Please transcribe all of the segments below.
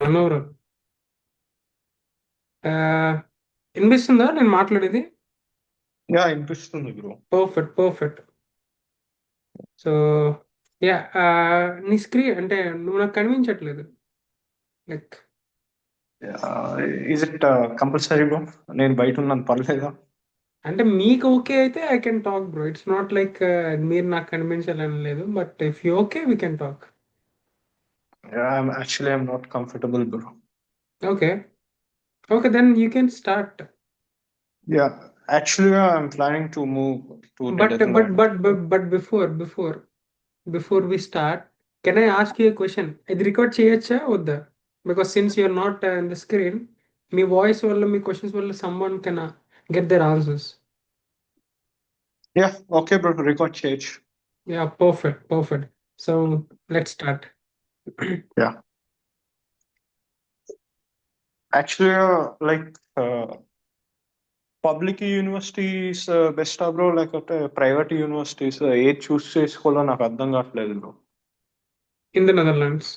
మనోహరం. వినిపిస్తుందా నేను మాట్లాడేది? యా వినిపిస్తుంది bro. Perfect, perfect. So yeah, నీ స్క్రీన్ అంటే నువ్వు నాకు కనిపించట్లేదు. Like is it compulsory bro? నేను బయట ఉన్నాను, పర్లేదా? అంటే మీకు ఓకే అయితే I can talk bro. It's not like మీరు నాకు కనిపించాలని లేదు, but if you okay we can talk. I'm not comfortable bro. Okay, okay, then you can start. Yeah, యాక్చువల్గా I'm planning to move to but but Netherland. But but before we start, can I ask you question? ఇది record చేయొచ్చా వద్దా? Because since you're not in the screen, మీ voice వల్ల మీ questions వల్ల someone can get their answers. Yeah, okay bro, record చేయొచ్చు. Yeah, perfect, perfect. So let start. Yeah, యాక్చువల్గా like public universities best bro, లేకపోతే private universities ఏది choose చేసుకోవాలో నాకు అర్థం కావట్లేదు బ్రో. In the Netherlands.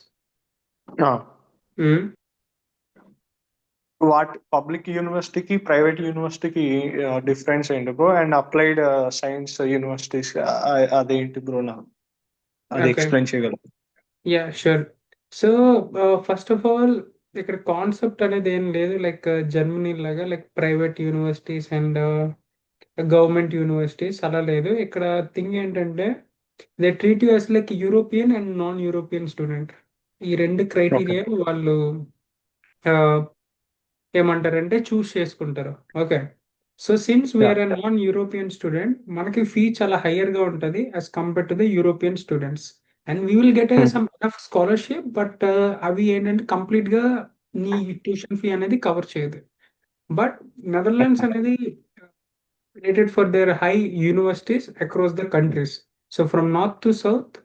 What public యూనివర్సిటీకి ప్రైవేట్ యూనివర్సిటీకి డిఫరెన్స్ ఏంటి bro? And applied science universities అదేంటి బ్రో? నాకు అది ఓకే, ఎక్స్ప్లెయిన్ చేయగలరు? Yeah, sure. So first of all, ఇక్కడ కాన్సెప్ట్ అనేది ఏం లేదు లైక్ జర్మనీ లాగా like private universities and government universities అలా లేదు. ఇక్కడ థింగ్ ఏంటంటే they treat you as like European and non European student. ఈ రెండు ఓకే. క్రైటీరియా వాళ్ళు ఆ, ఏమంటారంటే చూస్ చేసుకుంటారు. Okay. So since yeah. We're a non European student, మనకి ఫీ చాలా హయ్యర్ గా ఉంటుంది as compare to the European students. And we will get a some of scholarship, but అవి ఏంటంటే కంప్లీట్ గా నీ ట్యూషన్ ఫీ అనేది కవర్ చేయదు. బట్ నెదర్లాండ్స్ అనేది rated for their high universities across the countries. So from north to south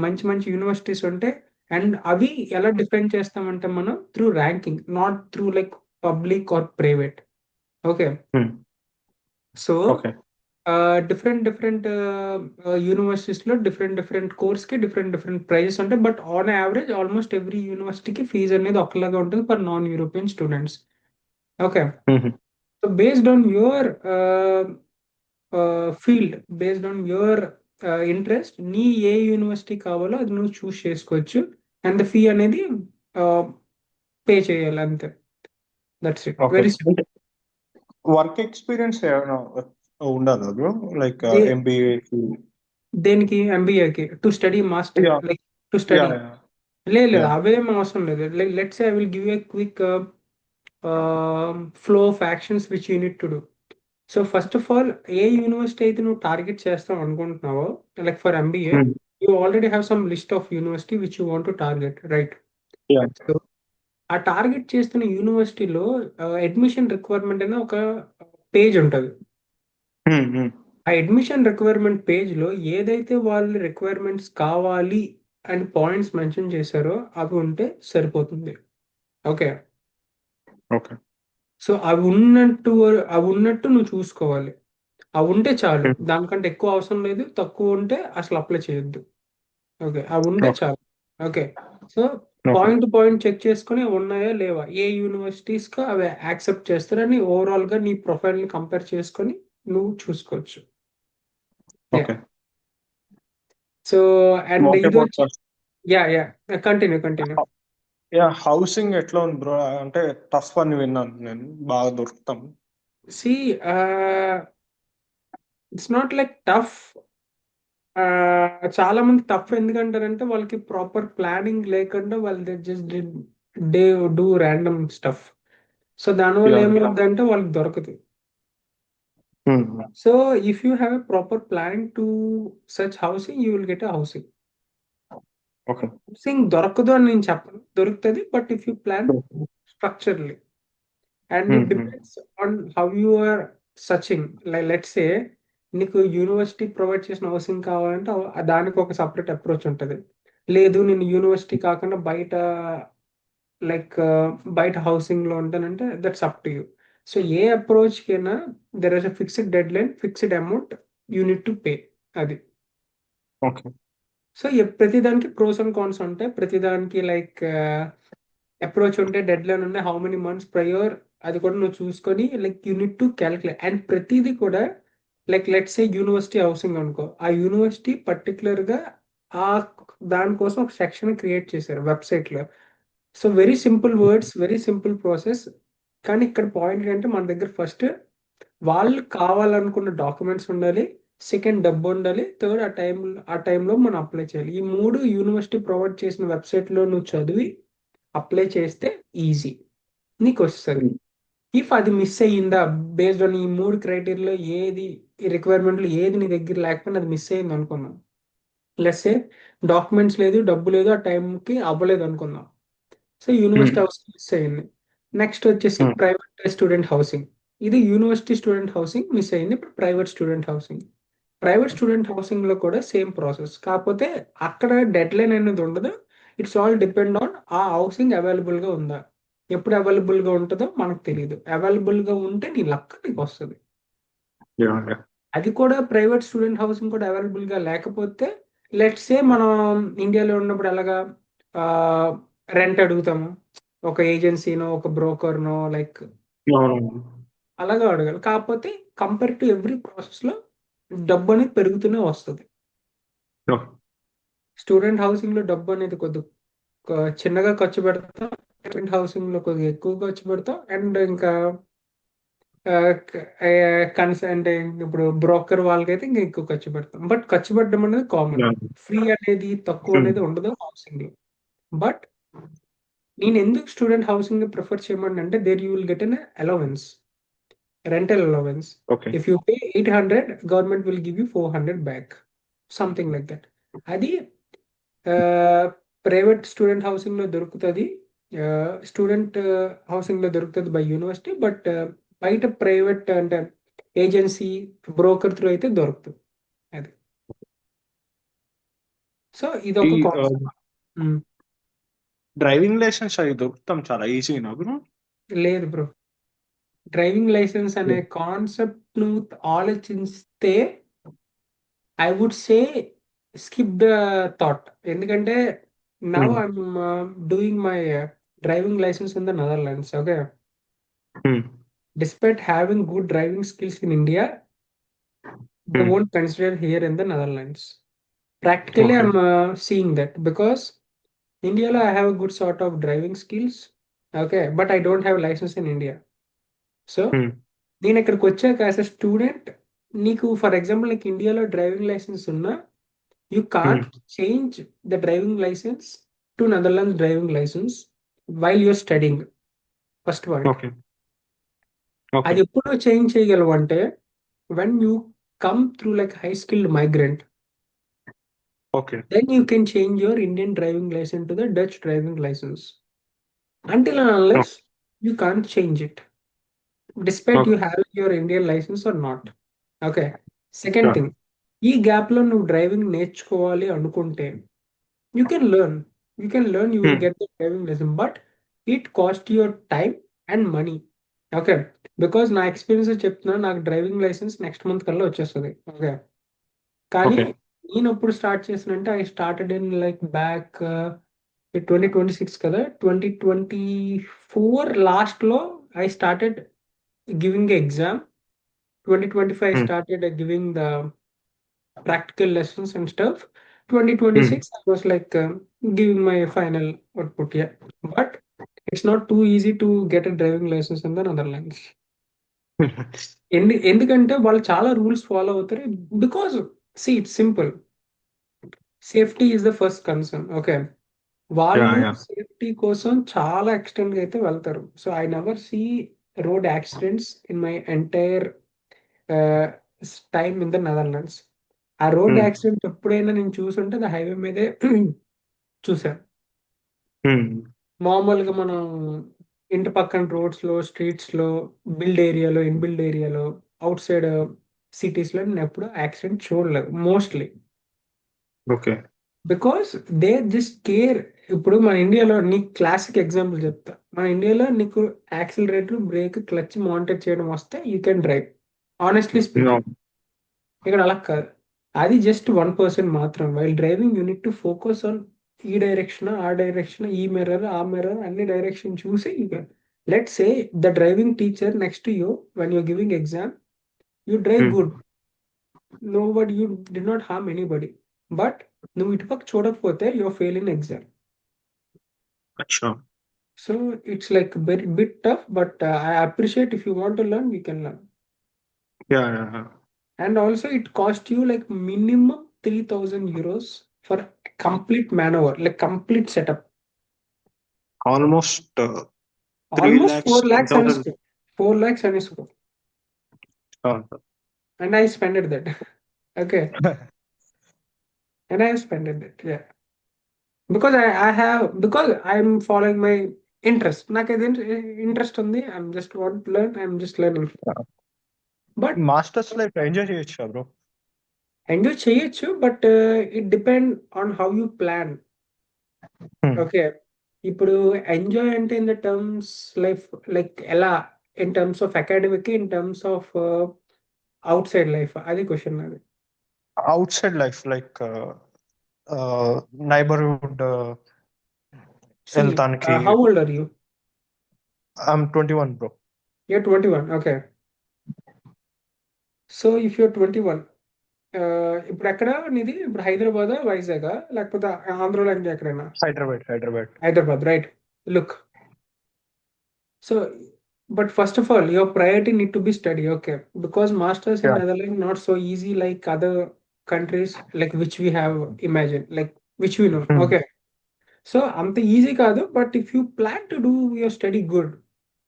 మంచి మంచి universities ఉంటాయి. అండ్ అవి ఎలా డిఫైన్ చేస్తామంటే మనం through ranking, not through like public or private. Okay. So okay. Different different యూనివర్సిటీస్లో different different కోర్స్కి different different prices ఉంటాయి. But on average almost every యూనివర్సిటీకి ఫీజు అనేది ఒకలాగా ఉంటుంది for non European students. Okay. So based on your field, based on your interest, నీ ఏ university కావాలో అది నువ్వు చూస్ చేసుకోవచ్చు. అండ్ ద ఫీ అనేది పే చేయాలి అంతే. That's it, okay. వెరీ అంటే సింపుల్. వర్క్ ఎక్స్పీరియన్స్ ఏమైనా ఉండదా బ్రో? లైక్ దే ఎంబీఏకి? దేనికి? ఎంబీఏకి to study master yeah. Like to yeah. Study? లేదు లేదు, యా. అవేం అవసరం లేదు. Like let's I will give a quick flow of actions which you need to do. So first of all, ఏ university అయితే నువ్వు టార్గెట్ చేస్తావు అనుకుంటున్నావో, like for MBA, you already have some list of university which you want to target, right? Yeah. So ఆ target చేస్తున్న యూనివర్సిటీలో admission requirement అనే ఒక పేజ్ ఉంటుంది. ఆ అడ్మిషన్ రిక్వైర్మెంట్ పేజ్లో ఏదైతే వాళ్ళు రిక్వైర్మెంట్స్ కావాలి అని పాయింట్స్ మెన్షన్ చేశారో అవి ఉంటే సరిపోతుంది. ఓకే. ఓకే. సో అవి ఉన్నట్టు నువ్వు చూసుకోవాలి. అవి ఉంటే చాలు, దానికంటే ఎక్కువ అవసరం లేదు. తక్కువ ఉంటే అసలు అప్లై చేయొద్దు. ఓకే, అవి ఉంటే ఓకే. చాలు. Okay. So okay. Point to point check చేసుకుని ఉన్నాయా లేవా, ఏ యూనివర్సిటీస్ కి అవి యాక్సెప్ట్ చేస్తారని ఓవరాల్ గా నీ ప్రొఫైల్ ని కంపేర్ చేసుకొని నువ్వు చూసుకోవచ్చు. Yeah. Okay. So and what ఇది అబౌట్ వచ్చి, yeah yeah, continue continue. Yeah, housing ఎట్లా ఉంది బ్రో? అంటే టఫ్ అని విన్నాను నేను, బాగా దొరుకుతాం. See, it's not like tough. చాలా మంది టఫ్ ఎందుకంటారంటే వాళ్ళకి ప్రాపర్ ప్లానింగ్ లేకుండా వాళ్ళు just they do random stuff. So దానివల్ల యా. ఏమవుతుందంటే వాళ్ళకి దొరకదు. So if you have a proper planning to such housing, you will get a housing. Okay. Housing దొరకదు అని నేను చెప్పను, దొరుకుతుంది. But if you plan structurally, and it depends on how you are searching. Like let's say నీకు university provide చేసిన housing కావాలంటే దానికి ఒక సపరేట్ అప్రోచ్ ఉంటుంది. లేదు నేను యూనివర్సిటీ కాకుండా బయట లైక్ బయట హౌసింగ్ లో ఉంటానంటే that's up to you. So ఏ అప్రోచ్ కైనా there is a fixed deadline, fixed amount you need to pay. అది. ఓకే. సో ప్రతిదానికి ప్రోస్ అండ్ కాన్స్ ఉంటాయి. ప్రతిదానికి లైక్ అప్రోచ్ ఉంటే డెడ్ లైన్ ఉన్నాయి, హౌ మెనీ మంత్స్ ప్రయర్, అది కూడా నువ్వు చూసుకొని like you need to calculate. And ప్రతిదీ కూడా లైక్ లెట్స్ ఏ యూనివర్సిటీ హౌసింగ్ అనుకో, ఆ యూనివర్సిటీ పర్టికులర్ గా ఆ దానికోసం ఒక సెక్షన్ క్రియేట్ చేశారు వెబ్సైట్ లో. So very simple words, very simple process. కానీ ఇక్కడ పాయింట్ ఏంటంటే మన దగ్గర ఫస్ట్ వాళ్ళు కావాలనుకున్న డాక్యుమెంట్స్ ఉండాలి, సెకండ్ డబ్బు ఉండాలి, థర్డ్ ఆ టైంలో మనం అప్లై చేయాలి. ఈ మూడు యూనివర్సిటీ ప్రొవైడ్ చేసిన వెబ్సైట్ లో నువ్వు చదివి అప్లై చేస్తే ఈజీ నీకు వస్తుంది. ఇఫ్ అది మిస్ అయ్యిందా, బేస్డ్ ఆన్ ఈ మూడు క్రైటీరియాలో ఏది, ఈ రిక్వైర్మెంట్లు ఏది నీ దగ్గర లేకపోయినా అది మిస్ అయ్యింది అనుకుందాం. లెట్స్ సే డాక్యుమెంట్స్ లేదు, డబ్బు లేదు, ఆ టైంకి అవ్వలేదు అనుకుందాం. సో యూనివర్సిటీ హౌసింగ్ మిస్ అయ్యింది. నెక్స్ట్ వచ్చేసి ప్రైవేట్ స్టూడెంట్ హౌసింగ్. ఇది యూనివర్సిటీ స్టూడెంట్ హౌసింగ్ మిస్ అయ్యింది, ఇప్పుడు private student housing. Private student housing లో కూడా సేమ్ ప్రాసెస్, కాకపోతే అక్కడ డెడ్ లైన్ అనేది ఉండదు. ఇట్స్ ఆల్ డిపెండ్ ఆన్ ఆ హౌసింగ్ అవైలబుల్ గా ఉందా. ఎప్పుడు అవైలబుల్ గా ఉంటుందో మనకు తెలియదు. అవైలబుల్ గా ఉంటే నీ లక్ నీకు వస్తుంది. అది కూడా ప్రైవేట్ స్టూడెంట్ హౌసింగ్ కూడా అవైలబుల్ గా లేకపోతే, లెట్స్ సే మనం ఇండియాలో ఉన్నప్పుడు ఎలాగా రెంట్ అడుగుతాము, ఒక ఏజెన్సీనో ఒక బ్రోకర్నో లైక్ అలాగా అడగాలి. కాకపోతే కంపేర్ టు ఎవ్రీ ప్రాసెస్ లో డబ్బు అనేది పెరుగుతూనే వస్తుంది. స్టూడెంట్ హౌసింగ్ లో డబ్బు అనేది కొద్దిగా చిన్నగా ఖర్చు పెడతాం, స్టూడెంట్ హౌసింగ్ లో కొద్దిగా ఎక్కువ ఖర్చు పెడతాం. అండ్ ఇంకా అంటే ఇప్పుడు బ్రోకర్ వాళ్ళకైతే ఇంకా ఎక్కువ ఖర్చు పెడతాం. బట్ ఖర్చు పెట్టడం అనేది కామన్. ఫ్రీ అనేది తక్కువ అనేది ఉండదు హౌసింగ్ లో. బట్ నేను ఎందుకు స్టూడెంట్ హౌసింగ్ ప్రిఫర్ చేయమని అంటే, there you will get an allowance, rental allowance. If you pay 800, government will give you 400 back, something like that. అది ప్రైవేట్ స్టూడెంట్ హౌసింగ్ లో దొరుకుతుంది, స్టూడెంట్ హౌసింగ్ లో దొరుకుతుంది బై యూనివర్సిటీ. బట్ బయట ప్రైవేట్ అంటే agency broker through అయితే దొరుకుతుంది అది. సో ఇది ఒక కాన్సెప్ట్. డ్రైవింగ్ లైసెన్స్ అవి దొరుకుతాం చాలా ఈజీనా బ్రో? లేదు బ్రో, డ్రైవింగ్ లైసెన్స్ అనే కాన్సెప్ట్ ను ఆలోచిస్తే I would say skip the thought. ఎందుకంటే now I'm doing my driving licence in the Netherlands. Okay, despite having good driving skills in India, they won't consider here in the Netherlands. Practically, I'm seeing that because India, I have a good sort of driving skills. Okay, but I don't have license in India. So, నేను ఇక్కడికి వచ్చాక as a student, నీకు for example నీకు ఇండియాలో driving licence ఉన్నా, you can't change the driving licence to Netherlands driving licence while you're studying. First point. అది ఎప్పుడు change చేయగలవు అంటే, when you come through like high skilled migrant, then you can change your Indian driving license to the Dutch driving license. Until and unless you can't change it, despite you have your Indian license or not. Okay. Second thing, ఈ gap లో నువ్వు driving నేర్చుకోవాలి అనుకుంటే, you can learn, you will get the driving lesson, but it cost your time and money. Okay, because నా experience చెప్తున్నా, నాకు driving licence next month కల్లా వచ్చేస్తుంది. ఓకే, కానీ నేను ఎప్పుడు స్టార్ట్ చేసినంటే, I started in like back 2026 కదా, 2024 లాస్ట్ లో I started giving exam. 2025 started giving the practical lessons and stuff. 2026 I was like giving my final output. Yeah, but it's not too easy to get a driving license in the Netherlands. ఎందుకంటే వాళ్ళు చాలా rules follow అవుతారు. Because see it's simple, safety is the first concern. Okay, వాళ్ళు safety కోసం చాలా extend అయితే వెళ్తారు. So I never see road accidents in my entire time in the Netherlands. ఆ రోడ్ యాక్సిడెంట్ ఎప్పుడైనా నేను చూసుంటే అది హైవే మీదే చూసాను. మామూలుగా మనం ఇంటి పక్కన రోడ్స్ లో, స్ట్రీట్స్ లో, బిల్డ్ ఏరియాలో, ఇన్బిల్డ్ ఏరియాలో, అవుట్ సైడ్ సిటీస్ లో నేను ఎప్పుడు యాక్సిడెంట్ చూడలేదు mostly. Okay, because they just care. ఇప్పుడు మన ఇండియాలో నీకు క్లాసిక్ ఎగ్జాంపుల్ చెప్తా. మన ఇండియాలో నీకు యాక్సిలరేటర్, బ్రేక్, క్లచ్ మానిటర్ చేయడం వస్తే you can drive, honestly speaking. ఇక్కడ అలా కాదు, అది జస్ట్ 1% మాత్రం. While driving you need to focus on ఈ డైరెక్షన్, ఆ డైరెక్షన్, ఈ మిర్రర్, ఆ మిర్రర్ అన్ని డైరెక్షన్ చూసి let's say the driving teacher next you when you're giving exam, you drive good, no but you do not harm anybody, but నువ్వు ఇటుపక్క చూడకపోతే you're fail in exam. అచ్చా. So it's like very bit tough, but I appreciate if you want to learn, we can learn. Yeah yeah And also it cost you like minimum 3,000 euros for complete maneuver, like complete setup. Almost 3 Almost lakhs 4 10,000. lakhs and 4 lakhs and and I spent it that. Okay. And I have spent it that, yeah. Because I have, because I'm following my interest. Like interest on the, I'm just want to learn, I'm just learning. But masters life enjoy చేయొచ్చు bro. enjoy చేయొచ్చు, but it depend on how you plan. Okay. ఇప్పుడు enjoy అంటే in the terms life like ఎలా? In terms of academic, in terms of outside life? అది question నాది. Outside life like neighbourhood See, వెళ్తానికి. how old are you? I'm 21 bro. You're 21. Okay. So if you're 21, ఇప్పుడు ఎక్కడ నీది? ఇప్పుడు హైదరాబాద్, వైజాగ్, లేకపోతే ఆంధ్రలో ఇంకా ఎక్కడైనా? Hyderabad. Hyderabad, right. Look, so but first of all, your priority need to be study, okay? Because masters in Yeah. Netherlands not so easy like other countries, like which we have imagined, like which we know, okay? So అంత easy కాదు, but if you plan to do your study good,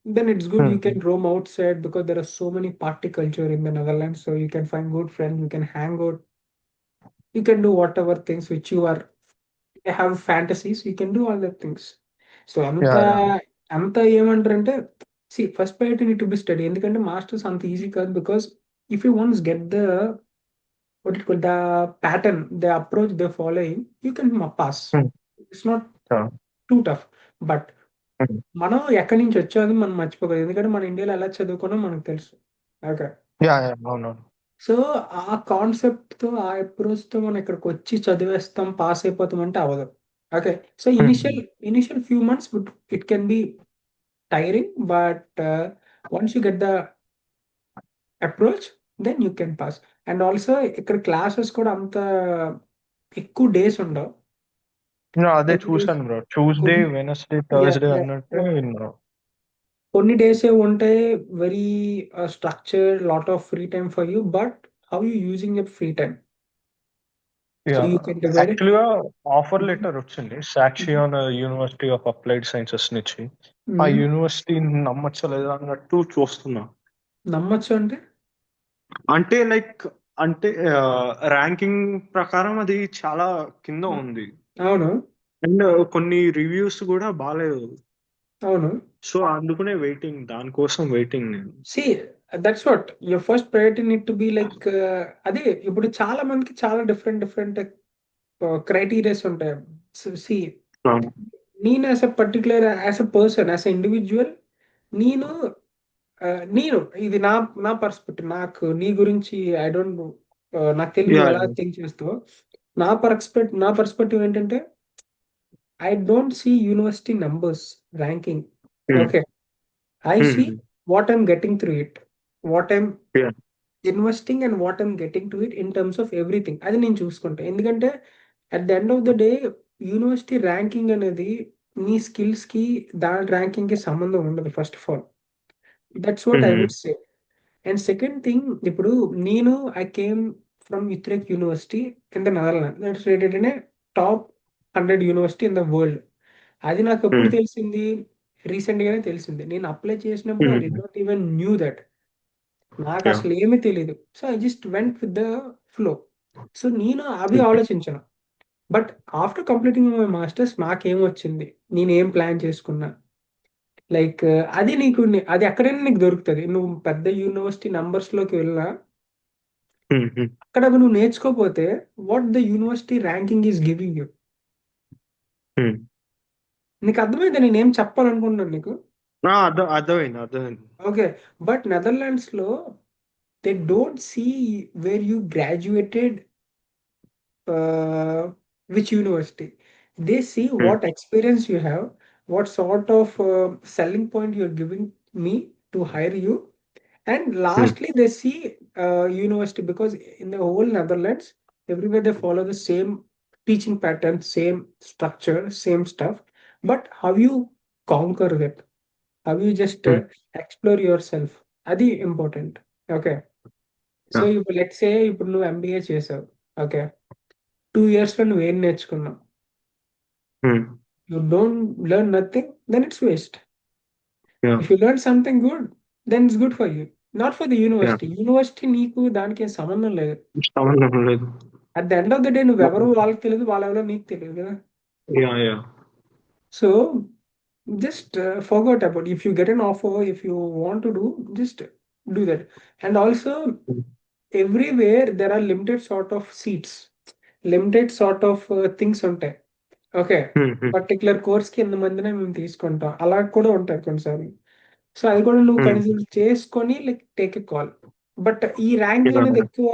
then it's good. You can roam outside because there are so many party culture in the Netherlands, so you can find good friends, you can hang out, you can do whatever things which you are have fantasies, you can do all the things. So అంత అంత ఏమంటారంటే, see first priority need to be study. ఎందుకంటే masters అంత easy కాదు. Because if you once get the what it the pattern, the approach the following, you can pass. It's not too tough. But మనం ఎక్కడి నుంచి వచ్చామని మనం మర్చిపోకూడదు. ఎందుకంటే మన ఇండియాలో ఎలా చదువుకున్నా మనకు తెలుసు. ఓకే. సో ఆ కాన్సెప్ట్ తో, ఆ అప్రోచ్ తో మనం ఇక్కడికి వచ్చి చదివేస్తాం, పాస్ అయిపోతాం అంటే అవ్వదు. Okay. So initial few months it can be tiring, but once you get the approach, then you can pass. And also ఇక్కడ క్లాసెస్ కూడా అంత ఎక్కువ డేస్ ఉండవు. అదే చూసాను బ్రో. ట్యూస్డే, వెనస్డే, థర్స్డే అన్నట్టు విన్నా. కొన్ని డేసే ఉంటాయి very structure, lot of free time for you, but how you using your free time. యాక్చువల్గా ఆఫర్ లెటర్ వచ్చింది సాక్షియాన్ యూనివర్సిటీ ఆఫ్ అప్లైడ్ సైన్సెస్ నుంచి. ఆ యూనివర్సిటీ నమ్మచ్చా లేదా అన్నట్టు చూస్తున్నా. నమ్మచ్చు అంటే అంటే లైక్ అంటే ర్యాంకింగ్ ప్రకారం అది చాలా కింద ఉంది. అవును. అండ్ కొన్ని రివ్యూస్ కూడా బాగాలేదు. అవును. సో అందుకనే వెయిటింగ్, దానికోసం వెయిటింగ్ నేను. See, that's what your first priority need to be like. అదే ఇప్పుడు చాలా మందికి చాలా డిఫరెంట్ క్రైటీరియాస్ ఉంటాయి. సి నేను as a particular, as a person, as a individual, నేను నేను ఇది నా నా పర్స్పెక్టివ్. నాకు నీ గురించి ఐ డోంట్ నో, నాకు తెలియదు ఎలా థింక్ చేస్తావు. నా పర్స్పెక్టివ్ ఏంటంటే, I don't see university numbers ranking. Okay. I see what I'm getting through it, what I'm investing and what I'm getting to it in terms of everything. అది నేను చూసుకుంటా. ఎందుకంటే at the end of the day university ranking అనేది నీ skills కి, దాని ranking కి సంబంధం ఉండదు. First of all, that's what I would say. And second thing, ఇప్పుడు నేను I came from Utrecht university in the Netherland, that's rated in a top 100 university in the world. అది నాకు ఎప్పుడు తెలిసింది? రీసెంట్ గానే తెలిసింది. నేను అప్లై చేసినప్పుడు I did not even knew that. నాకు అసలు ఏమీ తెలియదు. So I just went with the flow. So నేను అవి ఆలోచించాను. But after completing my masters నాకేమొచ్చింది, నేనేం ప్లాన్ చేసుకున్నా, లైక్ అది నీకు అది ఎక్కడైనా నీకు దొరుకుతుంది. నువ్వు పెద్ద యూనివర్సిటీ నంబర్స్ లోకి వెళ్ళినా అక్కడ నువ్వు నేర్చుకోకపోతే what the university ranking is giving you. నీకు అర్థమైంది నేనేం చెప్పాలనుకుంటున్నాను నీకు? అర్థమైంది. ఓకే. బట్ నెదర్లాండ్స్ లో they don't see where you graduated, which university. They see Hmm. what experience you have, what sort of selling point you're giving me to hire you, and Hmm. lastly they see university, because in the whole Netherlands, everywhere they follow the same teaching pattern, same structure, same stuff. But how you conquer it, how you just Hmm. explore yourself, అది important. Okay. So Yeah. ఇప్పుడు let's say ఇప్పుడు నువ్వు MBA చేసావు. Okay. 2 years లో నువ్వు ఏం నేర్చుకున్నావు? Hmm. You don't learn nothing, then it's waste. Yeah. If you learn something good, then it's good for you. Not for the Yeah. university. University నీకు దానికి ఏం సంబంధం లేదు. సంబంధం లేదు. At the end of the day నువ్వెవరు వాళ్ళకి తెలియదు, వాళ్ళెవరో నీకు తెలియదు కదా. Yeah. Yeah. So just forget about, if you get an offer, if you want to do, just do that. And also, Hmm. everywhere there are limited sort of seats, limited sort of things ఉంటాయి. Okay. Hmm. Hmm. Particular కోర్స్కి ఎంతమందినే మేము తీసుకుంటాం, అలా కూడా ఉంటాయి కొన్నిసార్లు. So అది కూడా నువ్వు Hmm. కన్సిడర్ చేసుకొని like take a call. But ఈ ర్యాంకింగ్ అనేది Yeah. ఎక్కువ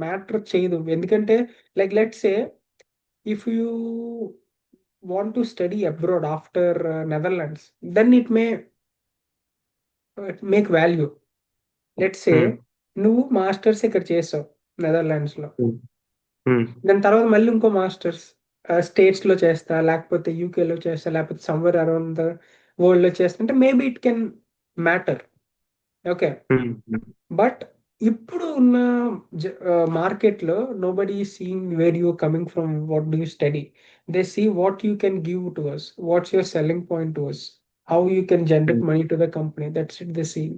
మ్యాటర్ చేయదు, ఎందుకంటే like let's say if you want to study abroad after Netherlands, then it may make value. Let's say Hmm. నువ్వు మాస్టర్స్ ఇక్కడ చేసావు నెదర్లాండ్స్ లో, Hmm. Hmm. దాని తర్వాత మళ్ళీ ఇంకో మాస్టర్స్ స్టేట్స్ లో చేస్తా, లేకపోతే యూకే లో చేస్తా, లేకపోతే సమ్వేర్ అరౌండ్ ద వరల్డ్ లో చేస్తా అంటే maybe it can matter. Okay. Hmm. But ఇప్పుడు ఉన్న మార్కెట్ లో nobody seeing where you coming from, what do you study. They see what you can give to us, what's your selling point to us, how you can Hmm. generate money to the company. That's it they see.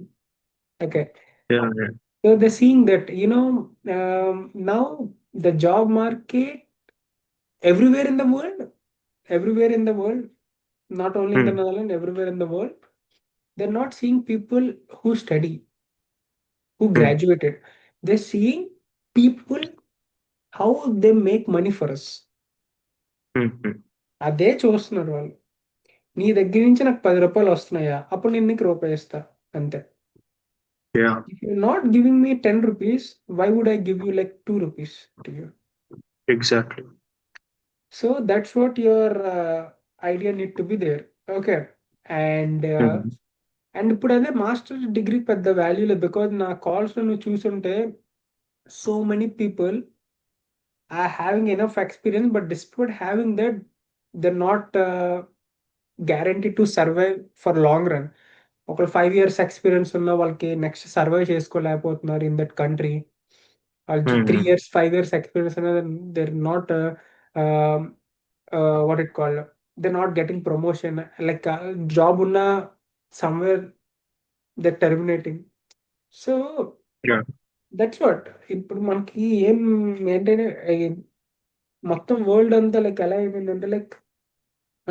Okay. Yeah. Yeah. So they're seeing that, now the job market everywhere in the world, everywhere in the world, not only in the Hmm. Netherlands, everywhere in the world, they're not seeing people who study, who Hmm. graduated. They're seeing people how they make money for us. Hmm. Hmm. అదే చూస్తున్నారు వాళ్ళు. నీ దగ్గర నుంచి నాకు 10 రూపాయలు వస్తున్నాయా, అప్పుడు నేను నీకు రూపాయి ఇస్తా, అంతే. Yeah. If you're not giving me 10 rupees, why would I give you like 2 rupees to you? Exactly. So that's what your idea need to be there. Okay. And Hmm. And ఇప్పుడు అదే మాస్టర్ డిగ్రీ పెద్ద value లేదు, because నా calls లో నువ్వు చూసుంటే so many people are having enough experience, but despite having that, they're not guaranteed to survive for long run. ఒక 5 years experience ఉన్న వాళ్ళకి నెక్స్ట్ సర్వైవ్ చేసుకోలేకపోతున్నారు in that country. Three Hmm. Years 5 years experience అనేది they're not what it called, they're not getting promotion, like job ఉన్న somewhere they're terminating. So Yeah. That's what. ఇప్పుడు మనకి ఏం ఏంటంటే మొత్తం వరల్డ్ అంతా లైక్ ఎలా అయిపోయిందంటే లైక్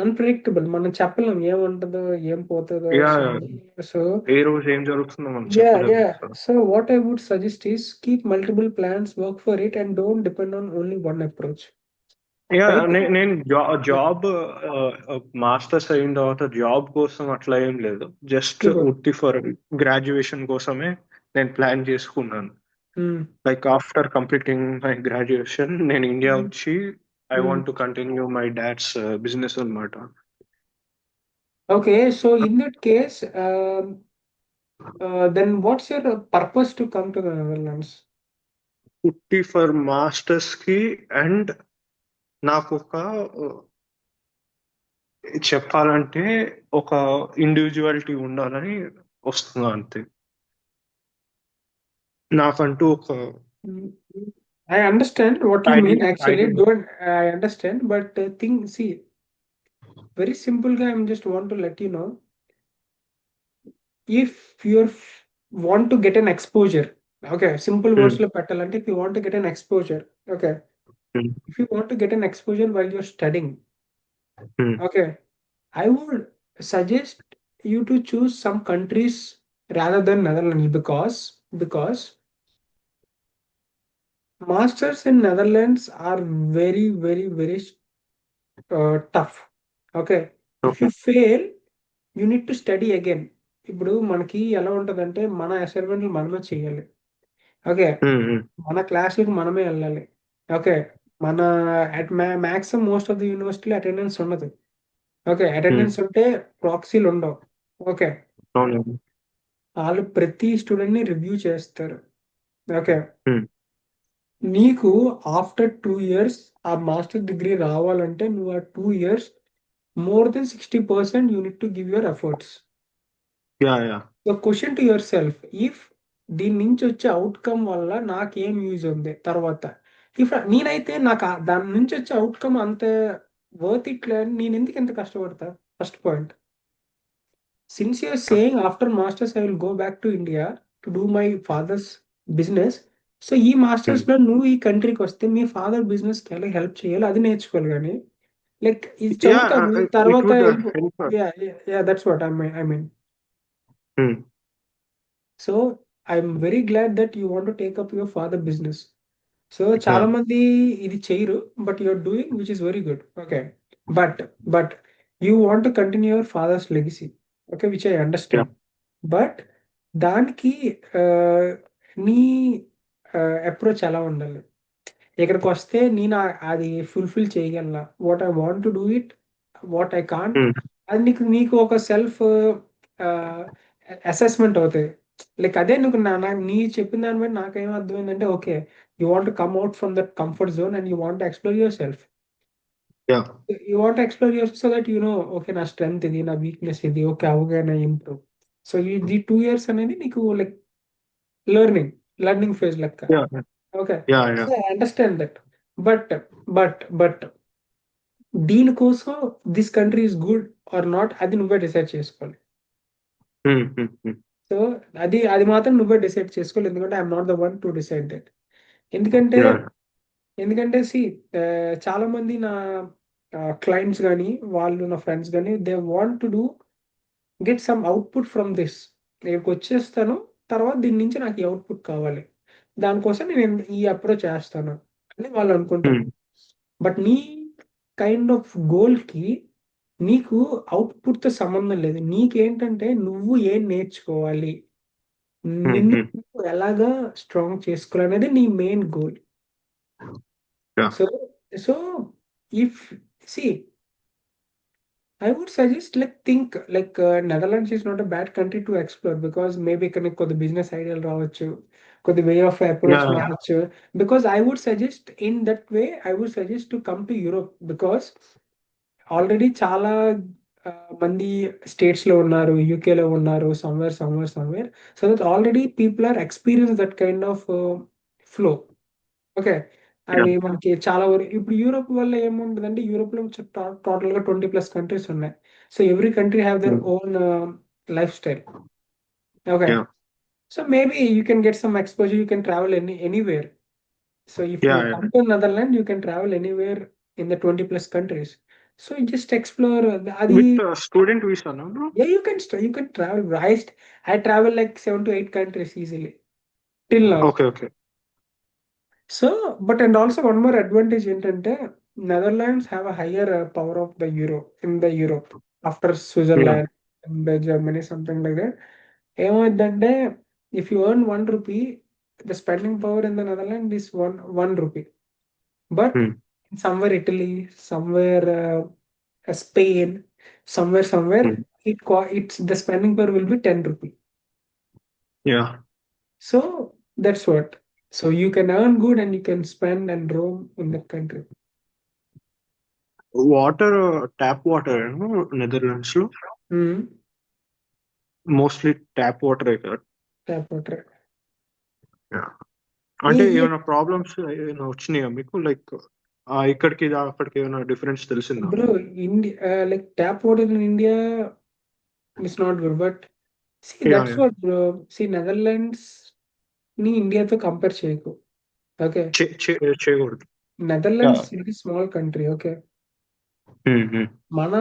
అన్ప్రెడిక్టబుల్, మనం చెప్పలేం ఏముంటుందో ఏం పోతుందో. Yeah. So Yeah. సో ఏ రోజు ఏం జరుగుతుందో మనం యా చెప్పలేము యా అసలు. So what I would suggest is keep multiple plans, work for it and don't depend on only one approach. Yeah try to నేను జాబ్ మాస్టర్స్ అయిన తర్వాత జాబ్ కోసం అట్లా ఏం లేదు, జస్ట్ సూపర్. ఉట్టి ఫర్ గ్రాడ్యుయేషన్ కోసమే నేను ప్లాన్ చేసుకున్నాను. Like after completing my graduation నేను ఇండియా వచ్చి I want to continue my dad's business అన్నమాట. Okay. So in that case then what's your purpose to come to the Netherlands? ఉట్టి for masters కి, and నాకు ఒక చెప్పాలంటే ఒక ఇండివిజువాలిటీ ఉండాలని వస్తున్నా అంతే. నాకంటూ ఒక I understand what you mean. Actually, idea. don't I understand? But see, very simple guy. I'm just want to let you know, if you want to get an exposure, okay, simple words లో పెట్టాలంటే, if you want to get an exposure, okay, if you want to get an exposure while you're studying, okay, I would suggest you to choose some countries rather than Netherlands, because masters in Netherlands are very very very tough. Okay. If you fail, you need to study again. ఇప్పుడు మనకి ఎలా ఉంటదంటే మన అసైన్మెంట్లు మనమే చేయాలి. Okay. మన క్లాసులకు మనమే వెళ్ళాలి. ఓకే. మన at maximum most of the యూనివర్సిటీలో అటెండెన్స్ ఉండదు. ఓకే, ఉమ్, అటెండెన్స్ ఉంటే ప్రాక్సీలు ఉండవు. ఓకే, అవును. వాళ్ళు ప్రతి స్టూడెంట్ ని రివ్యూ చేస్తారు. ఓకే, ఉమ్, నీకు ఆఫ్టర్ 2 years ఆ మాస్టర్ డిగ్రీ రావాలంటే నువ్వు ఆ 2 years more than 60% you need to give your efforts. Yeah. So question to your self, if దీని నుంచి వచ్చే అవుట్కమ్ వల్ల నాకేం యూజ్ ఉంది తర్వాత. ఇఫ్ నేనైతే నాకు దాని నుంచి వచ్చే అవుట్కమ్ అంత వర్త్ ఇట్ లేదు, నేను ఎందుకు ఎంత కష్టపడతా? First point. Since you're saying after masters I will go back to India to do my father's business. So ఈ మాస్టర్స్ లో నువ్వు ఈ కంట్రీకి వస్తే మీ ఫాదర్ బిజినెస్ కి ఎలా హెల్ప్ చేయాలి అది నేర్చుకోవాలి. కానీ లైక్ ఇది యా, చదువుతావు ఇట్ తర్వాత వుడ్ వెళ్ళిపో. Help. Yeah, yeah, that's what I mean. So I'm very glad that you want to take up your father business. So yeah, చాలా మంది ఇది చేయరు, but you're doing which is very good. Okay, but but you want to continue your father's legacy. Okay, which I yeah, understand. But దానికి ఆ, నీ approach ఎలా ఉండాలి? ఇక్కడికి వస్తే నేను అది ఫుల్ఫిల్ చేయగలనా? What I want to do it, what I can't. అది నీకు నీకు ఒక సెల్ఫ్ అసెస్మెంట్ అవుతుంది. లైక్ అదే నువ్వు నీ చెప్పిన దాన్ని బట్టి నాకేం అర్థమైందంటే, okay, you want come out from that comfort zone and you want explore your self. Yeah, you want explore your so that you know, okay, నా స్ట్రెంగ్త్ ఇది, నా వీక్నెస్ ఇది, ఓకే, అవగానే ఇంప్రూవ్. సో ఈ 2 years అనేది నీకు like learning phase లెక్క. Yeah, okay, yeah, yeah. So I understand that. But but దీనికోసం this country is good or not అది నువ్వే డిసైడ్ చేసుకోవాలి. సో అది అది మాత్రం నువ్వే డిసైడ్ చేసుకోవాలి, ఎందుకంటే I'm not the one to decide that. ఎందుకంటే యా, ఎందుకంటే సి చాలా మంది నా క్లయింట్స్ కానీ వాళ్ళు నా ఫ్రెండ్స్ కానీ they want to do get some output from this. నేను వచ్చేస్తాను, తర్వాత దీని నుంచి నాకు ఈ అవుట్పుట్ కావాలి, దానికోసం నేను ఈ అప్రోచ్ చేస్తాను అని వాళ్ళు అనుకుంటారు. బట్ నీ కైండ్ ఆఫ్ గోల్ కి నీకు అవుట్పుట్ తో సంబంధం లేదు. నీకేంటంటే నువ్వు ఏం నేర్చుకోవాలి, నిన్ను నువ్వు ఎలాగా స్ట్రాంగ్ చేసుకోవాలి అనేది నీ main goal. Yeah, so so if see I would suggest like think like Netherlands is not a bad country to explore because maybe ఇక్కడ నీకు కొద్ది బిజినెస్ ఐడియాలు రావచ్చు, కొద్ది వే ఆఫ్ యా, అప్రోచ్ మారచ్చు. Because I would suggest in that way I would suggest to come to Europe because already చాలా మంది States లో ఉన్నారు, యూకే లో ఉన్నారు, somewhere. So that already people are experience that kind of flow. Okay, yeah, అవి మనకి చాలా వరకు ఇప్పుడు యూరోప్ వల్ల ఏముంటుందంటే యూరోప్ లో టోటల్ గా 20+ కంట్రీస్ ఉన్నాయి. So every country have their own life style. Okay, yeah, so maybe you can get some exposure, you can travel anywhere. So if yeah, you yeah. Come to Netherland you can travel anywhere in the 20+ countries. So just explore with. విత్ స్టూడెంట్ వీసానా bro? Yeah, you can travel. I travel like 7 to 8 countries easily till now. Okay, okay. So, but and also one more advantage ఏంటంటే Netherlands have a higher power of the euro in the Europe after yeah, Switzerland and Germany, something like that. ఏమైందంటే if you earn 1 rupee, the spending power in the Netherlands is one rupee. But somewhere Italy, somewhere Spain, somewhere it's the spending power will be 10 rupee. Yeah. So that's what. So you can earn good and you can spend and roam in the country. Water tap water Netherlands లో Hmm. Mostly tap water కదా. Tap water. అంటే Yeah, ఏమైనా problems ఏమైనా వచ్చినాయా మీకు? Like ఇక్కడికి అక్కడికి ఏమైనా డిఫరెన్స్ తెలిసిందా? bro, India, like tap water in India is not good, but see, yeah, that's yeah. what, bro. See, Netherlands ni India to compare చేయకు. Okay, చేయకూడదు. Yeah. Netherlands is a small country. Okay, మన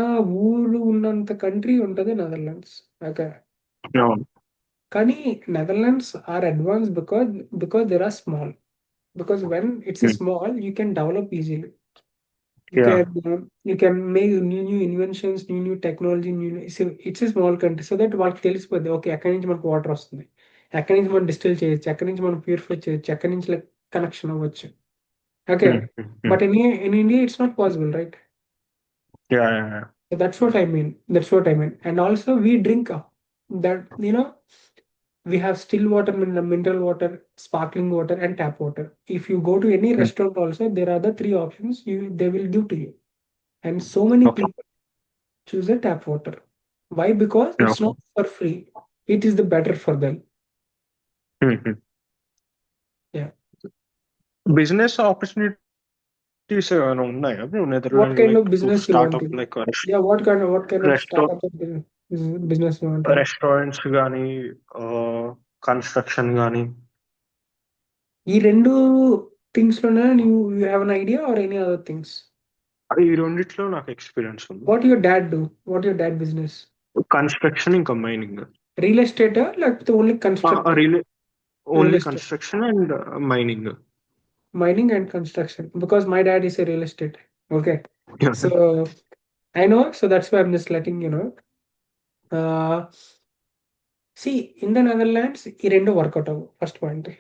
ఊరు ఉన్నంత country ఉంటది Netherlands. Okay, అవును. కానీ Netherlands are advance because they are small. Because when it's a small, you can develop easily. You yeah, can you can make new inventions, new technology, it's a small country. So that వాళ్ళకి తెలిసిపోద్ది, okay, ఎక్కడి నుంచి మనకు water వస్తుంది, ఎక్కడి నుంచి మనం distil చేయొచ్చు, ఎక్కడి నుంచి మనం ప్యూరిఫై చేయొచ్చు, ఎక్కడి నుంచి కనెక్షన్ అవ్వచ్చు. Okay, Hmm. Hmm. but in India it's not possible, right? Yeah, yeah, yeah. So that's what I mean. That's what I mean. And also we drink that, we have still water, mineral water, sparkling water, and tap water. If you go to any Hmm. restaurant also, there are the three options they will give to you. And so many Okay. people choose a tap water. Why? Because Yeah, it's okay. not for free. It is the better for them. Hmm. Hmm. Yeah. Business opportunities ఏమైనా ఉన్నాయా bro What Netherland kind like of to business you start want up to? Like Yeah, what kind of resto startup or business you want to? Restaurants కానీ construction కానీ ఈ రెండు things లోనే you have an idea or any other things? అది ఈ రెండిట్లో నాకు experience ఉంది. What your dad do? What your dad business? Construction ఇంకా మైనింగ్. Real estate లేకపోతే only construct real real only estate construction and mining. mining and construction because my dad is a real estate. Okay. So I know, so that's why I'm just letting you know. See, in the Netherlands, ఈ రెండు work out అవ్వు first point.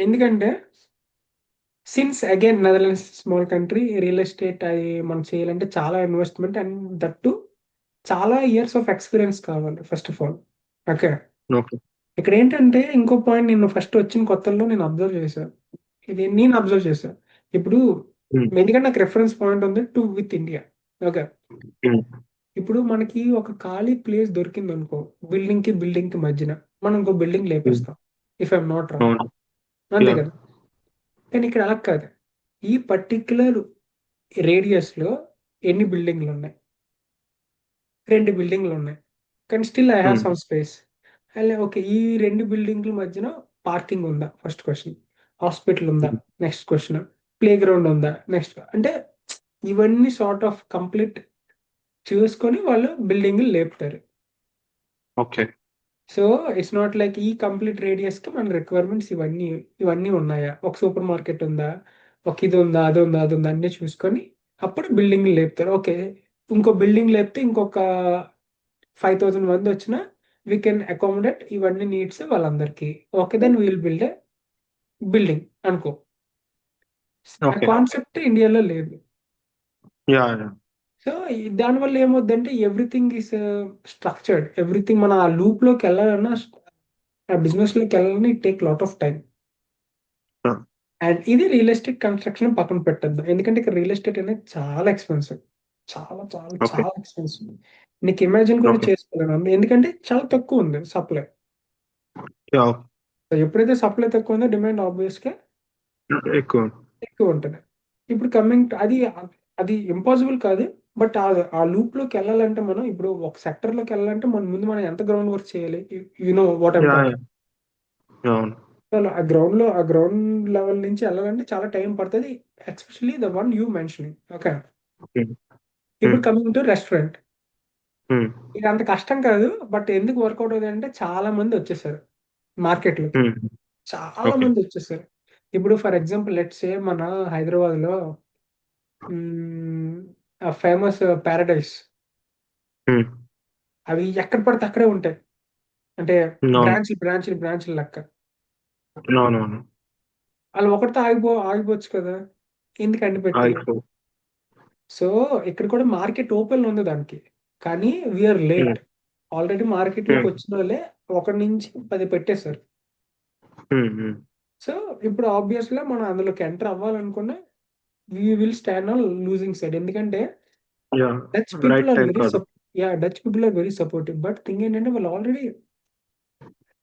ఎందుకంటే since again Netherlands small country, real estate అది మనం చేయాలంటే చాలా investment and that చాలా years of experience కావాలి first of all. Okay. Okay. ఇక్కడ ఏంటంటే ఇంకో పాయింట్ నేను ఫస్ట్ వచ్చిన కొత్తల్లో నేను అబ్జర్వ్ చేశాను. ఇది నేను అబ్జర్వ్ చేశాను. ఇప్పుడు ఎందుకంటే నాకు రెఫరెన్స్ పాయింట్ ఉంది టు విత్ ఇండియా. ఓకే. ఇప్పుడు మనకి ఒక ఖాళీ ప్లేస్ దొరికింది అనుకో, బిల్డింగ్ కి మధ్యన మనం ఇంకో బిల్డింగ్ లేపేస్తాం. If I'm not wrong. అంతే కదా. కానీ ఇక్కడ అలా కాదు. ఈ పర్టిక్యులర్ రేడియస్ లో ఎన్ని బిల్డింగ్లు ఉన్నాయి? 2 బిల్డింగ్లు ఉన్నాయి. కానీ still I have some space. Okay, ఈ 2 బిల్డింగ్ల మధ్యన పార్కింగ్ ఉందా? First question. హాస్పిటల్ ఉందా? Next question. ప్లే గ్రౌండ్ ఉందా? నెక్స్ట్. అంటే ఇవన్నీ సార్ట్ ఆఫ్ కంప్లీట్ చూసుకొని వాళ్ళు బిల్డింగ్ లేపుతారు. Okay. So it's not like ఈ కంప్లీట్ రేడియస్ కి మన రిక్వైర్మెంట్స్ ఇవన్నీ ఉన్నాయా? ఒక సూపర్ మార్కెట్ ఉందా? ఒక ఇది ఉందా? అది ఉందా? అన్నీ చూసుకొని అప్పుడు బిల్డింగ్ లేపుతారు. ఓకే, ఇంకో బిల్డింగ్ లేపితే ఇంకొక 5,000 మంది వచ్చినా వీ కెన్ అకామిడేట్ ఇవన్నీ నీడ్స్ వాళ్ళందరికీ. Okay, then we'll build a building అనుకో. ఆ కాన్సెప్ట్ ఇండియాలో లేదు. సో దానివల్ల ఏమవుద్దంటే ఎవ్రీథింగ్ ఈస్ స్ట్రక్చర్డ్. ఎవ్రీథింగ్ మన ఆ లూప్ లోకి వెళ్ళాలన్నా, ఆ బిజినెస్ లోకి వెళ్ళాలన్నా it take lot of time. And ఇది రియల్ ఎస్టేట్ కన్స్ట్రక్షన్ పక్కన పెట్టద్దు, ఎందుకంటే ఇక్కడ రియల్ ఎస్టేట్ అనేది చాలా ఎక్స్పెన్సివ్. చాలా చాలా చాలా ఎక్స్పెన్సివ్. నీకు ఇమాజిన్ కూడా చేసుకోలేను, ఎందుకంటే చాలా తక్కువ ఉంది సప్లై. ఎప్పుడైతే సప్లై తక్కువ ఉందో డిమాండ్ ఆబ్వియస్ గా ఎక్కువ ఉంటుంది. ఇప్పుడు కమింగ్ అది ఇంపాసిబుల్ కాదు. బట్ ఆ లూప్ లోకి వెళ్ళాలంటే మనం ఇప్పుడు ఒక సెక్టర్ లోకి వెళ్ళాలంటే మనం ఎంత గ్రౌండ్ వర్క్ చేయాలి? Know what I'm talking. ఆ గ్రౌండ్ లెవెల్ నుంచి వెళ్ళాలంటే చాలా టైం పడుతుంది, especially the one you mentioning. Okay. ఇప్పుడు కమింగ్ టు రెస్టారెంట్, ఇది అంత కష్టం కాదు. బట్ ఎందుకు వర్కౌట్ అవుతుంది అంటే చాలా మంది వచ్చేసారు మార్కెట్ లో, చాలా మంది వచ్చేసారు. ఇప్పుడు ఫర్ ఎగ్జాంపుల్ లెట్స్ సే మన హైదరాబాద్ లో ఫేమస్ ప్యారడైస్, అవి ఎక్కడ పడితే అక్కడే ఉంటాయి. అంటే బ్రాంచ్లు లెక్క. వాళ్ళు ఒకటితో ఆగిపోవచ్చు కదా, ఎందుకు అన్ని పెట్టి. సో ఇక్కడ కూడా మార్కెట్ ఓపెన్ ఉంది దానికి, కానీ వీఆర్ లేట్. ఆల్రెడీ మార్కెట్ లోకి వచ్చిన వాళ్ళే 1 నుంచి 10 పెట్టేశారు. సో ఇప్పుడు ఆబ్వియస్ గా మనం అందులోకి ఎంటర్ అవ్వాలనుకున్నా we will stand on losing side. ఎందుకంటే Dutch people are very supportive. But thing ఏంటంటే వాళ్ళు already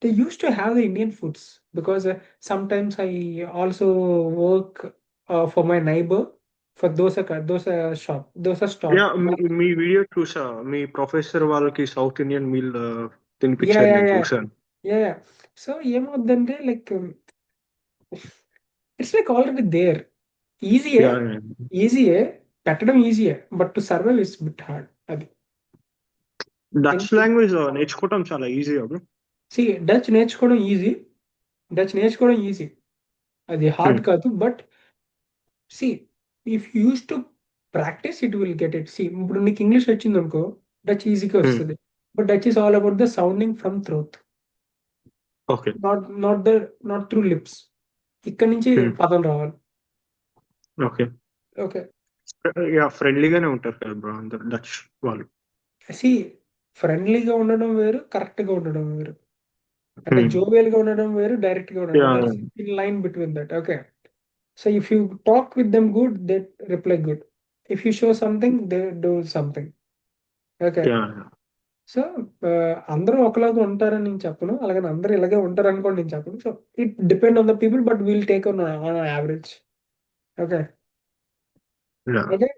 they used to have the Indian foods, because sometimes I also work for my neighbor for dosa stall. మీ video చూసా, మీ professor వాళ్ళకి South Indian meal Yeah, తినిపించారు, yeah, నేను yeah. చూసాను. Yeah. So ఏమవుద్దంటే like it's like already there. ఈజీయే పెట్టడం ఈజీయే, but to survive is bit hard. అది డచ్ లాంగ్వేజ్ నేర్చుకోవడం చాలా ఈజీ బ్రో. డచ్ నేర్చుకోవడం ఈజీ, అది హార్డ్ కాదు. But if use to practice it will get it. ఇప్పుడు నీకు ఇంగ్లీష్ వచ్చింది అనుకో, డచ్ ఈజీగా వస్తుంది. But Dutch is all about the sounding from throat, not through lips. ఇక్కడ నుంచి Hmm. పదం రావాలి. ఓకే. ఓకే. యా ఫ్రెండ్లీగానే ఉంటారు కదా బ్రో అందరు డచ్ వాళ్ళు. సి ఫ్రెండ్లీగా ఉండడం వేరు, కరెక్ట్‌గా ఉండడం వేరు. అంటే Hmm. జోవియల్‌గా ఉండడం వేరు, డైరెక్ట్‌గా ఉండడం. Yeah. That's in line between that. Okay. So if you talk with them good, they reply good. If you show something, they do something. Okay. Yeah. So అందరూ ఒకలాగా ఉంటారని నేను చెప్పను. అలాగని అందరూ ఇలాగే ఉంటారని కూడా నేను చెప్పను. So it depend on the people, but we'll take on average. Okay. Yeah. Okay.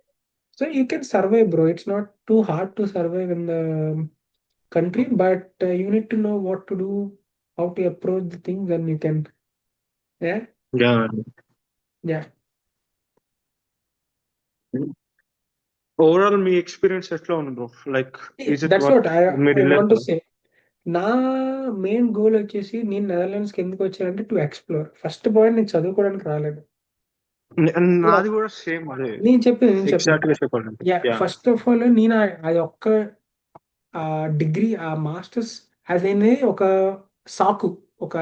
So you can survive, bro. It's not too hard to survive in the country, but you need to know what to do, how to approach the things, and you can. Yeah, yeah. yeah. Overall me experience ఎట్లా ఉంది bro? Like is it That's what worth? మీరు I వెళ్ళారు want to కదా? say. నా main goal వచ్చేసి నేను నెదర్లాండ్స్కి ఎందుకు వచ్చానంటే టు ఎక్స్ప్లోర్. ఫస్ట్ పాయింట్ నేను చదువుకోవడానికి రాలేదు. నాది కూడా సేమ్ అదే. నేను చెప్పేది. ఎగ్జాక్ట్ గా చెప్పాలంటే. Yeah, yeah. First of all నేను అది ఒక్క డిగ్రీ, ఆ మాస్టర్స్ అదేనే ఒక సాకు, ఒక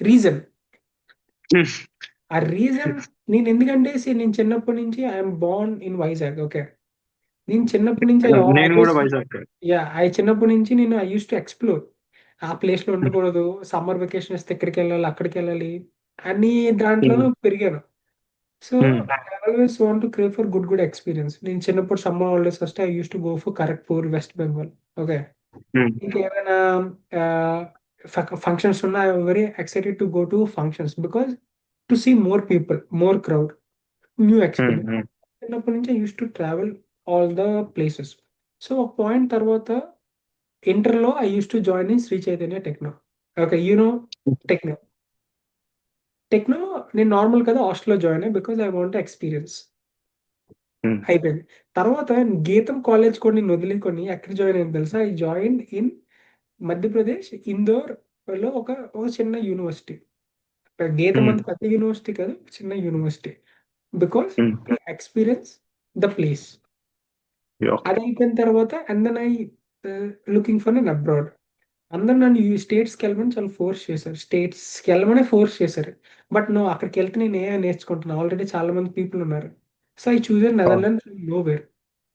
రీజన్. ఆ రీజన్ నేను ఎందుకంటే నేను చిన్నప్పటి నుంచి I'm Born in Vizag. Okay. నేను చిన్నప్పటి నుంచి నేను కూడా ఆల్వేస్, వైజాగ్. యా, చిన్నప్పటి నుంచి నేను ఐ యూస్ టు ఎక్స్ప్లోర్. ఆ ప్లేస్ లో ఉండకూడదు, సమ్మర్ వెకేషన్ వస్తే ఇక్కడికి వెళ్ళాలి, అక్కడికి వెళ్ళాలి అని దాంట్లోనూ పెరిగాను. So I always want to crave for good experience. నేను చిన్నప్పుడు సమ్మర్ హాలిడేస్ వస్తే I use to go for Kharagpur, West Bengal. Okay. ఇంకేమైనా ఫంక్షన్స్ ఉన్నా I very excited to go to functions because to see more people, more crowd, new experience. చిన్నప్పటి నుంచి I use to travel all the places. So ఒక point తర్వాత ఇంటర్లో I use to join in Shri Chaitanya Techno. Okay, techno. Techno నేను normal కదా హాస్టల్లో join అయ్యి because I want experience. అయిపోయింది. తర్వాత గీతం కాలేజ్ కూడా నేను వదిలేకొని ఎక్కడ జాయిన్ అయ్యాను తెలుసా? ఐ జాయిన్ ఇన్ మధ్యప్రదేశ్, ఇందోర్‌లో ఒక చిన్న యూనివర్సిటీ. గీతం అంత పెద్ద యూనివర్సిటీ కాదు, చిన్న university. Because to experience the place. అది అయిపోయిన తర్వాత and then I looking for an abroad. అందరూ నన్ను ఈ స్టేట్స్‌కి వెళ్ళమని చాలా ఫోర్స్ చేశారు. స్టేట్స్‌కి వెళ్ళమనే ఫోర్స్ చేశారు. బట్ నో, అక్కడికి వెళ్తే నేను ఏఐ నేర్చుకుంటున్నా. ఆల్రెడీ చాలా మంది పీపుల్ ఉన్నారు. So I chosen Netherlands from nowhere.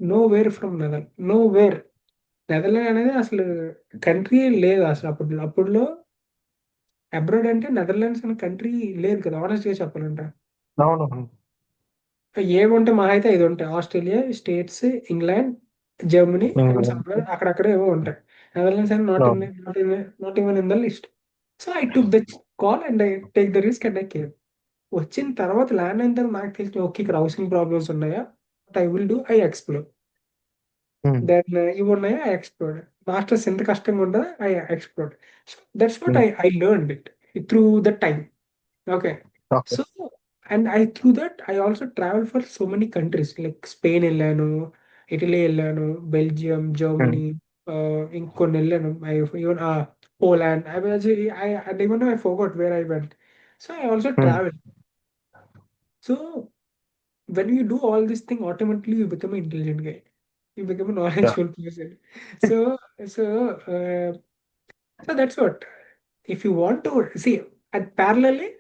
Nowhere from nowhere. Netherland అనేది అసలు కంట్రీయే లేదు అసలు అప్పట్లో. అప్పట్లో అబ్రాడ్ అంటే నెదర్లాండ్స్ అనే కంట్రీ లేదు కదా! హానెస్ట్‌గా చెప్పాలంటే. అవును. ఏవుంటే మహా అయితే 5 ఉంటాయి. Australia, States, England, Germany and somewhere అక్కడక్కడ ఏవో ఉంటాయి. Netherlands and not even in the list. So I took the call and I take the risk and I came. వచ్చిన తర్వాత ల్యాండ్ అయిన తర్వాత నాకు తెలిసింది ఓకే, ఇక్కడ హౌసింగ్ ప్రాబ్లమ్స్ ఉన్నాయా? What I will do, I explore. Then ఇవున్నాయా, I explored. Masters ఎంత కష్టంగా ఉంటదో I explored. So that's what I learned it through the time. Okay. Okay. So and through that I also travel for so many countries like Spain ఎళ్ళాను, Italy ఎళ్ళాను, Belgium, Germany, ఇంకొన్ని ఎళ్ళాను. Even Poland. I was I and even I forgot where I went. So I also travel. So when you do all this thing, automatically you become an intelligent guy. You become a knowledgeable person. So, so, so that's what. If you want to see, at parallelly,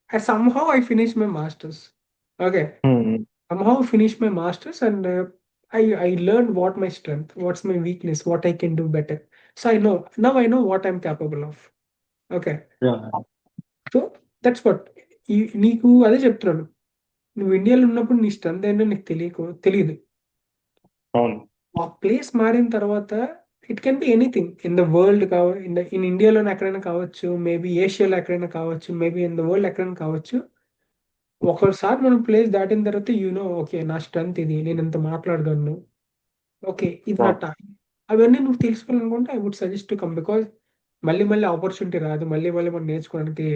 I finished my masters. Okay, somehow finished my masters, and I learned what my strength, what's my weakness, what I can do better. So I know now. I know what I'm capable of. Okay, so that's what. నీకు అదే చెప్తున్నాను. నువ్వు ఇండియాలో ఉన్నప్పుడు నీ strength ఏంటో నీకు తెలీదు. అవును. ఆ ప్లేస్ మారిన తర్వాత it can be anything in the world in ఇండియాలోనే ఎక్కడైనా కావచ్చు, మేబీ ఏషియాలో ఎక్కడైనా కావచ్చు, మేబీ ఇన్ ద వరల్డ్ ఎక్కడైనా కావచ్చు. ఒకసారి మనం ప్లేస్ దాటిన తర్వాత ఓకే, నా స్ట్రెంత్ ఇది. నేను ఇంత మాట్లాడగలను. ఓకే, ఇది నా టైం. అవన్నీ నువ్వు తెలుసుకోవాలనుకుంటే I would suggest to come because మళ్ళీ మళ్ళీ ఆపర్చునిటీ రాదు. మళ్ళీ మళ్ళీ మనం నేర్చుకోవడానికి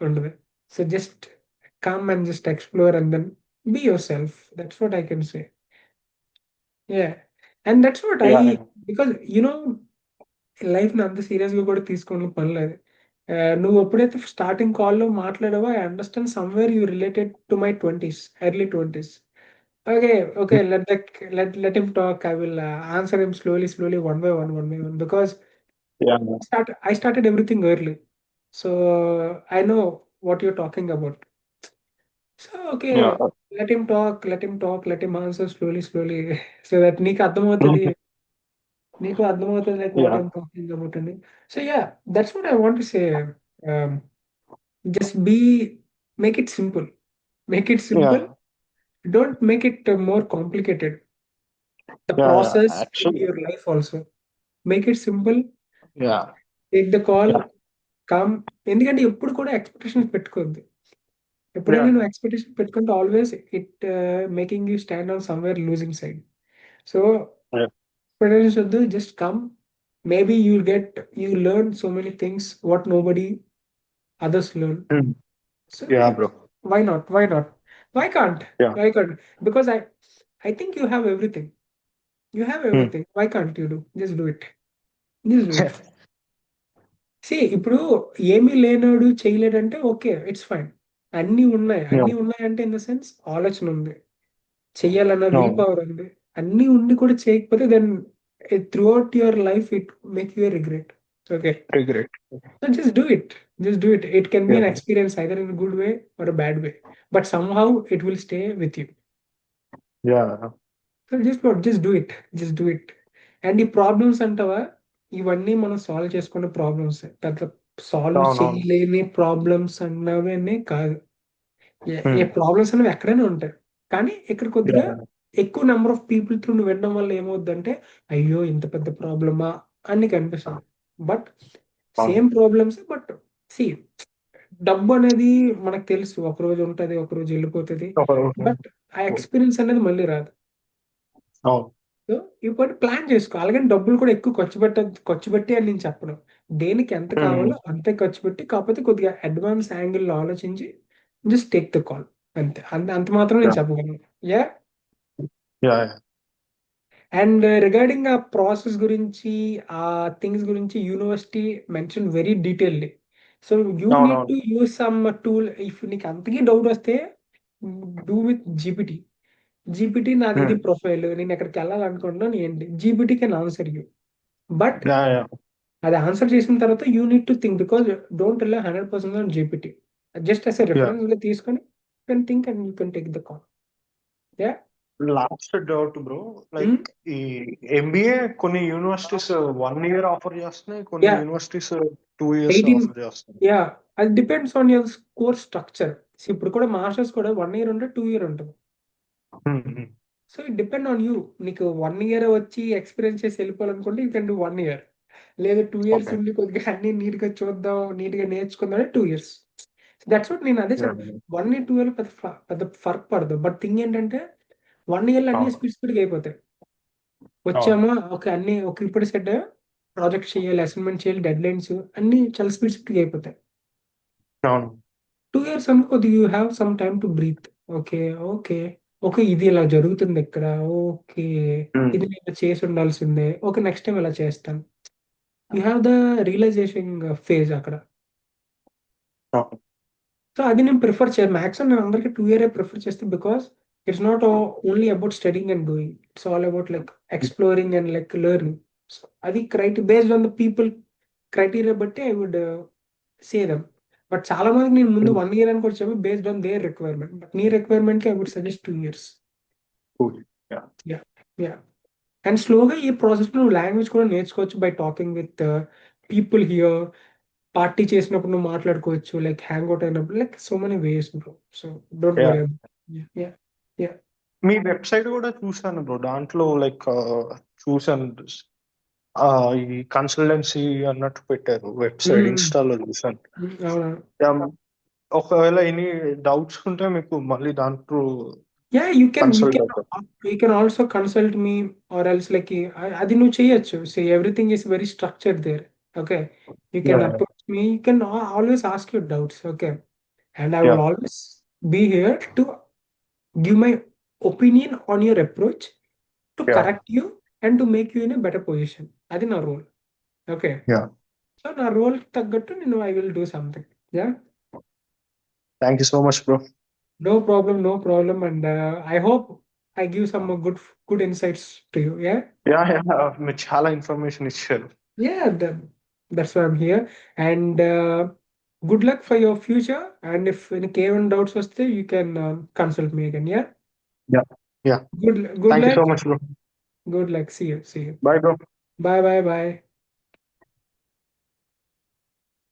ఉండదు. So just come and just explore and then be yourself. That's what I can say. Yeah! And that's what because లైఫ్‌ని అంత సీరియస్‌గా కూడా తీసుకోని పని లేదు. నువ్వు ఎప్పుడైతే స్టార్టింగ్ కాల్‌లో మాట్లాడావో I understand somewhere you related to my 20స్, ఎర్లీ 20స్. Okay. Okay. Let him talk. I will answer him slowly, one by one because I started everything early. So I know what you're talking about. So okay, Yeah. let him talk, let him answer slowly, slowly, so that నీకు అర్థమవుతది. నీకు అర్థమవుతది like what Yeah. I'm talking about అని. So yeah, that's what I want to say. Just be make it simple. Make it simple. Yeah. Don't make it more complicated. The Yeah. Yeah. process in Actually. your life also. Make it simple. Yeah. Take the call. Yeah. Come. ఎందుకంటే ఎప్పుడు కూడా expectations పెట్టుకోవద్దు. ఎప్పుడైనా Yeah. నువ్వు expectation పెట్టుకుంటే always it making you stand on somewhere losing side. So Yeah. Expectations వద్దు, just come. Maybe you learn so many things what nobody others learn. Mm. So Yeah, yeah, bro. Why not, why not, why can't, Yeah. Why can't, because I think you have everything. You have Mm. everything. Why can't you do? Just do it. Just do it. See, ఇప్పుడు ఏమీ లేనోడు చేయలేడంటే okay, it's fine. అన్నీ ఉన్నాయి. Yeah. అన్నీ ఉన్నాయంటే in the sense ఆలోచన ఉంది. చెయ్యాలన్న will No. Power ఉంది. అన్నీ ఉండి కూడా చేయకపోతే then throughout your life it make you regret. Okay. Regret. So just do it. Just do it. It can be Yeah. an experience either in a good way or a bad way. But somehow it will stay with you. Yeah. So just do it. Just do it. And ఈ problems అంటావా, ఇవన్నీ మనం solve చేసుకునే problems. పెద్ద solve No, no. చేయలేని problems అన్నవన్నీ కాదు. ఏ Mm. Problems అనేవి ఎక్కడైనా ఉంటాయి. కానీ ఇక్కడ కొద్దిగా Yeah. ఎక్కువ నెంబర్ ఆఫ్ పీపుల్ త్రూ నువ్వు వినడం వల్ల ఏమవుద్దంటే, అయ్యో ఇంత పెద్ద ప్రాబ్లమా అని నీకు అనిపిస్తుంది. But same problems. But see, డబ్బు అనేది మనకు తెలుసు, ఒక రోజు ఉంటది, ఒక రోజు వెళ్ళిపోతుంది. బట్ ఆ ఎక్స్పీరియన్స్ అనేది మళ్ళీ రాదు. No. సో ఇప్పుడు ప్లాన్ చేసుకో. అలాగని డబ్బులు కూడా ఎక్కువ ఖర్చు పెట్టి అని నేను చెప్పను. దేనికి ఎంత Mm. కావాలో అంతే ఖర్చు పెట్టి, కాకపోతే కొద్దిగా అడ్వాన్స్ యాంగిల్లో ఆలోచించి జస్ట్ టేక్ ద కాల్. అంతే. అంత మాత్రం నేను Yeah. చెప్పగలను. Yeah. Yeah. Yeah. And regarding ఆ ప్రాసెస్ గురించి, ఆ థింగ్స్ గురించి university mention very detailedly. So you No, need no. To use some tool. If నీకు అంతకీ డౌట్ వస్తే డూ విత్ జీపీటీ. జీపీటీ నాది ఇది Mm. ప్రొఫైల్, నేను ఎక్కడికి వెళ్ళాలనుకుంటున్నాను ఏంటి, GPT can answer you. But Yeah. Yeah. అది ఆన్సర్ చేసిన తర్వాత you need to think, because don't rely 100% on GPT. Just as a Yeah. Reference గా తీసుకొని you can think and you can take the call. Yeah. Last doubt bro, like ఈ MBA కొన్ని universities 1 year offer చేస్తున్నాయి, కొన్ని yeah. Universities 2 years 18. Offer చేస్తున్నాయి. Yeah. అది depends on your course structure. ఇప్పుడు కూడా మాస్టర్స్ కూడా 1 year ఉంటుంది, 2 year ఉంటుంది. Mm. So it depend on you. నీకు 1 year వచ్చి ఎక్స్పీరియన్స్ చేసి వెళ్ళిపోవాలనుకుంటే యూ కెన్ డూ 1 year. లేదా 2 years Okay. ఉండి కొద్దిగా అన్ని నీట్ గా చూద్దాం, నీట్ గా నేర్చుకుందాం అంటే 2 years. దట్స్ వాట్ నేను అదే Yeah. చెప్పాను. 1 year 2 year పెద్ద ఫర్క్ పడదు. బట్ థింగ్ ఏంటంటే 1 year లో అన్ని అవును. స్పీడ్గా అయిపోతాయి. అవును. వచ్చామా ఒక అన్ని ఒక ఇప్పుడు సెట్ ప్రాజెక్ట్ చేయాలి, అసైన్మెంట్ చేయాలి, డెడ్ లైన్స్ అన్ని చాలా స్పీడ్గా అయిపోతాయి. అవును. 2 years అనుకో, you have some time to breathe. Okay, okay, okay, ఇది ఇలా జరుగుతుంది ఇక్కడ. Okay, Mm. ఇది నేను చేసి ఉండాల్సిందే. ఓకే, నెక్స్ట్ టైం ఇలా చేస్తాను. You have the realisation phase అక్కడ. అవును. సో అది నేను ప్రిఫర్ చేయను. మ్యాక్సిమం నేను అందరికీ 2 year ప్రిఫర్ చేస్తాను. Because it's not only about studying and doing. It's all about like exploring and like learning. అది based on the people criteria బట్టి I would say them. But చాలా మందికి నేను ముందు 1 year అని కూడా చెప్పి based on their requirement. But నీ రిక్వైర్మెంట్ కి I would suggest 2 years. Cool. Yeah. Yeah. Yeah. And స్లోగా ఈ ప్రాసెస్ లో నువ్వు లాంగ్వేజ్ కూడా నేర్చుకోవచ్చు by talking with people here. Party చేసినప్పుడు నువ్వు మాట్లాడుకోవచ్చు, లైక్ హ్యాంగ్ అవుట్ అయినప్పుడు, like so many ways bro. So don't Yeah. Worry. Yeah. Yeah. Me website కూడా చూసాను బ్రో, దాంట్లో లైక్ చూసాను, ఈ కన్సల్టెన్సీ అన్నట్టు పెట్టారు వెబ్సైట్, ఇన్స్టాలో చూసాను. అవునా. Yeah. ఒకవేళ ఎనీ డౌట్స్ ఉంటే మీకు మళ్ళీ దాంట్లో Yeah, you can కన్సల్ట్ అవుతారు. also consult me, or else like అది నువ్వు చేయొచ్చు. See, everything is very structured there. Okay, you can Yeah. approach me. You can always ask your doubts. Okay, and I will Yeah. always be here to give my opinion on your approach, to Yeah. correct you and to make you in a better position. అది నా role. Okay. Yeah. So నా role తగ్గట్టు నేను I will do something. Yeah. Thank you so much, bro. No problem, no problem. And I hope I give some good insights to you. Yeah. Yeah, yeah. మీరు చాలా information ఇచ్చారు. Yeah, that's why I'm here. And Good luck for your future. And if any K1 doubts వస్తే, you can consult me again. Yeah. Yeah. Yeah. Good Thank you luck. so much, bro. Good luck. See you. Bye, bro. Bye.